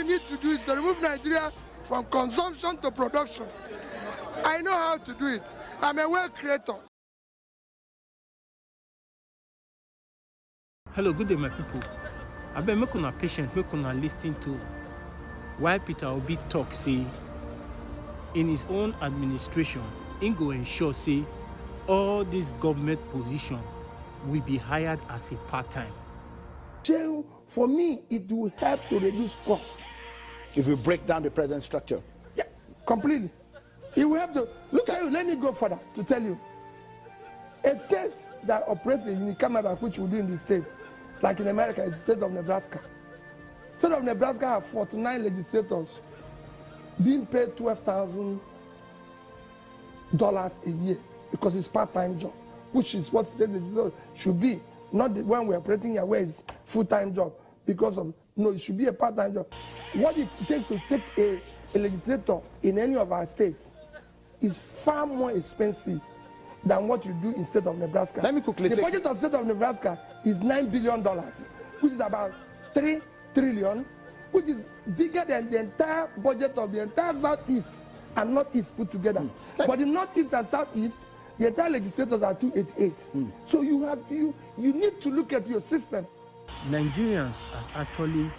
you need to do is to remove Nigeria from consumption to production. I know how to do it. I'm a wealth creator. Hello, good day, my people. I beg make una patient, make una listen to why Peter Obi talk say in his own administration, he go ensure say all this government position will be hired as a part-time. Jail, for me, it will help to reduce cost. If we break down the present structure. Yeah, completely. It will help to, look at you, let me go further to tell you. A state that operates in Unicamera, which we do in the state, like in America, is the state of Nebraska. The state of Nebraska have 49 legislators being paid $12,000 a year because it's part-time job, which is what state legislators should be. Not the one we're operating here where it's full-time job because of, no, it should be a part-time job. What it takes to take a legislator in any of our states is far more expensive than what you do in state of Nebraska. Let me quickly the budget of state of Nebraska is $9 billion, which is about 3 trillion, which is bigger than the entire budget of the entire Southeast and Northeast put together. But the Northeast and Southeast, the entire legislators are 288. So you need to look at your system. Nigerians has actually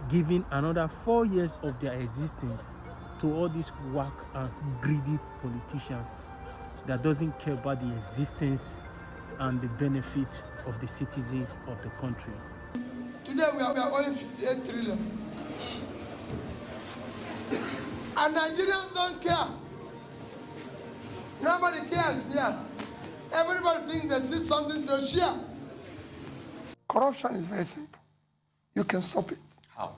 given another 4 years of their existence to all these whack and greedy politicians that doesn't care about the existence and the benefit of the citizens of the country. Today we are owing 58 trillion. And Nigerians don't care. Nobody cares here. Everybody thinks there's something to share. Corruption is very simple. You can stop it. How?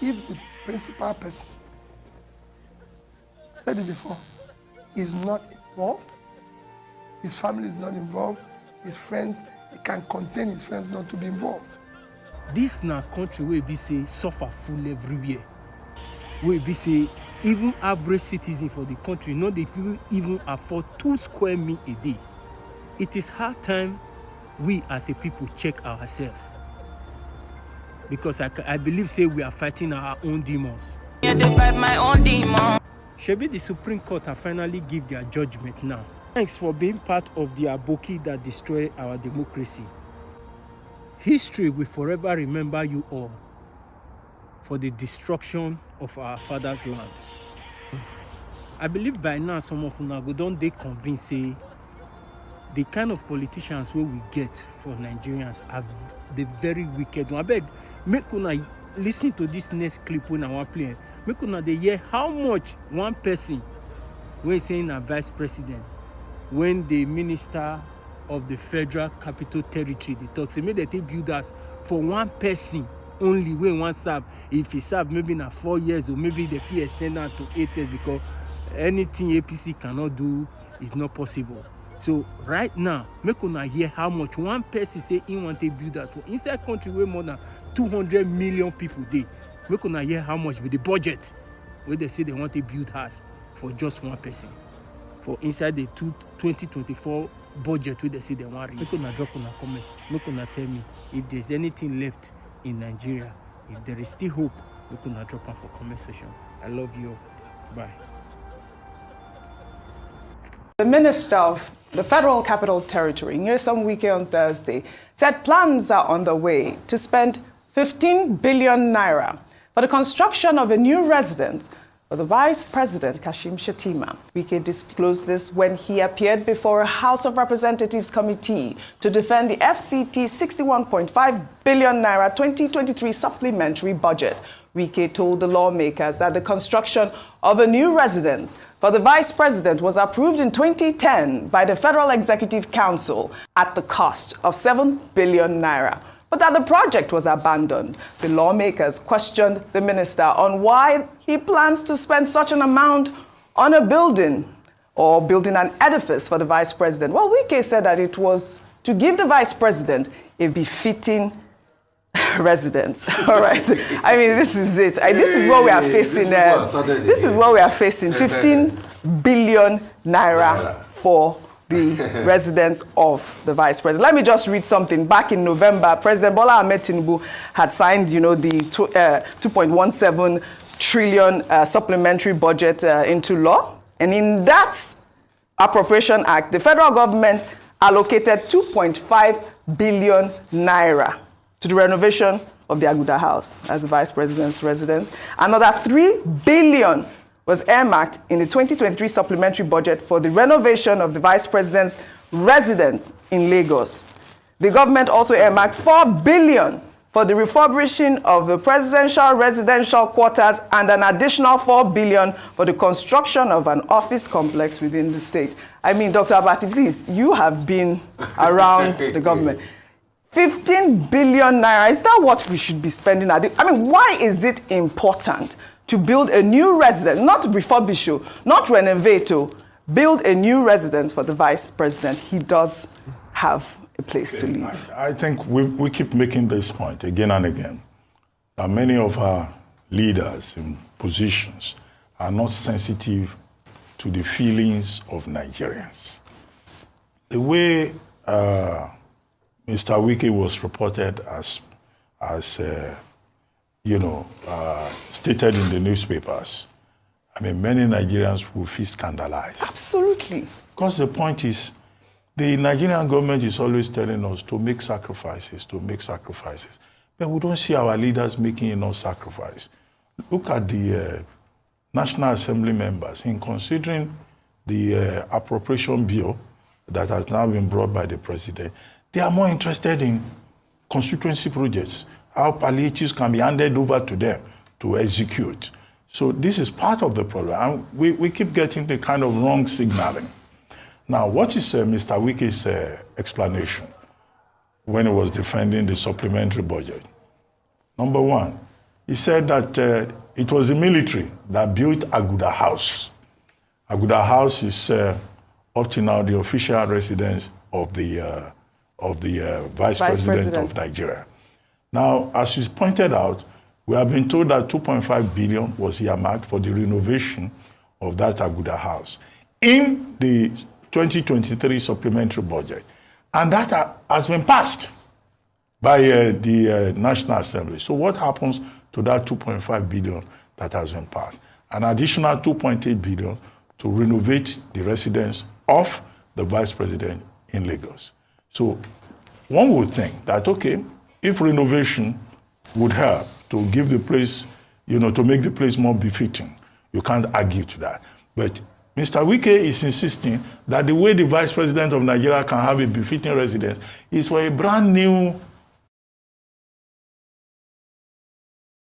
If the principal person, said it before, is not involved, his family is not involved, his friends, he can contain his friends not to be involved. This na country where we say suffer full everywhere. Where we say even average citizen for the country, no, they even afford 2 square meals a day. It is hard time we as a people check ourselves. Because I believe say we are fighting our own demons. Yeah, they fight my own demon. Shebi the Supreme Court have finally give their judgment now. Thanks for being part of the aboki that destroy our democracy. History will forever remember you all for the destruction of our father's land. I believe by now some of una go don dey convinced say the kind of politicians wey we get for Nigerians are the very wicked one. Abeg, make una listen to this next clip when I want play. Make una dey hear how much one person when saying a vice president, when the minister of the Federal Capital Territory, they talk say make they take builders for one person only when one serve. If he serve maybe na 4 years or maybe the fee extend that to 8 years because anything APC cannot do is not possible. So right now, make una hear how much one person say he want to build that for inside country where more than 200 million people dey. Make una hear how much with the budget where they say they want to build house for just one person. For inside the 2024 budget where they say they want to. Make una drop una comment. Make una tell me if there's anything left in Nigeria. If there is still hope, make una drop on for comment section. I love you. Bye. The Minister of the Federal Capital Territory, Nyesom Wike on Thursday, said plans are on the way to spend 15 billion naira for the construction of a new residence for the Vice President, Kashim Shettima. Wike disclosed this when he appeared before a House of Representatives committee to defend the FCT 61.5 billion naira 2023 supplementary budget. Wike told the lawmakers that the construction of a new residence for the Vice President was approved in 2010 by the Federal Executive Council at the cost of 7 billion naira. But that the project was abandoned. The lawmakers questioned the minister on why he plans to spend such an amount on a building or building an edifice for the Vice President. Well, Wike said that it was to give the Vice President a befitting residence. All right. I mean, this is it. This is what we are facing. This is what we are facing. 15 billion naira for the residence of the vice president. Let me just read something. Back in November, President Bola Ahmed Tinubu had signed, the 2.17 trillion supplementary budget into law. And in that Appropriation Act, the federal government allocated 2.5 billion naira to the renovation of the Aguda House as the vice president's residence. Another 3 billion was earmarked in the 2023 supplementary budget for the renovation of the vice president's residence in Lagos. The government also earmarked 4 billion for the refurbishing of the presidential residential quarters and an additional 4 billion for the construction of an office complex within the state. I mean, Dr. Abati, please, you have been around the government. 15 billion naira, is that what we should be spending? I mean, why is it important to build a new residence, not refurbish, not renovate, build a new residence for the vice president? He does have a place to live. I think we keep making this point again and again. That many of our leaders in positions are not sensitive to the feelings of Nigerians. The way Mr. Wike was reported as stated in the newspapers, I mean, many Nigerians will feel scandalized. Absolutely. Because the point is, the Nigerian government is always telling us to make sacrifices, But we don't see our leaders making enough sacrifice. Look at the National Assembly members in considering the appropriation bill that has now been brought by the president. They are more interested in constituency projects, how palliatives can be handed over to them to execute. So this is part of the problem. And we keep getting the kind of wrong signaling. Now, what is Mr. Wike's explanation when he was defending the supplementary budget? Number one, he said that it was the military that built Aguda House. Aguda House is up to now the official residence of the Vice President of Nigeria. Now, as you pointed out, we have been told that 2.5 billion was earmarked for the renovation of that Aguda House in the 2023 supplementary budget. And that has been passed by the National Assembly. So what happens to that 2.5 billion that has been passed? An additional 2.8 billion to renovate the residence of the Vice President in Lagos. So one would think that, okay, if renovation would help to give the place, to make the place more befitting, you can't argue to that. But Mr. Wike is insisting that the way the Vice President of Nigeria can have a befitting residence is for a brand new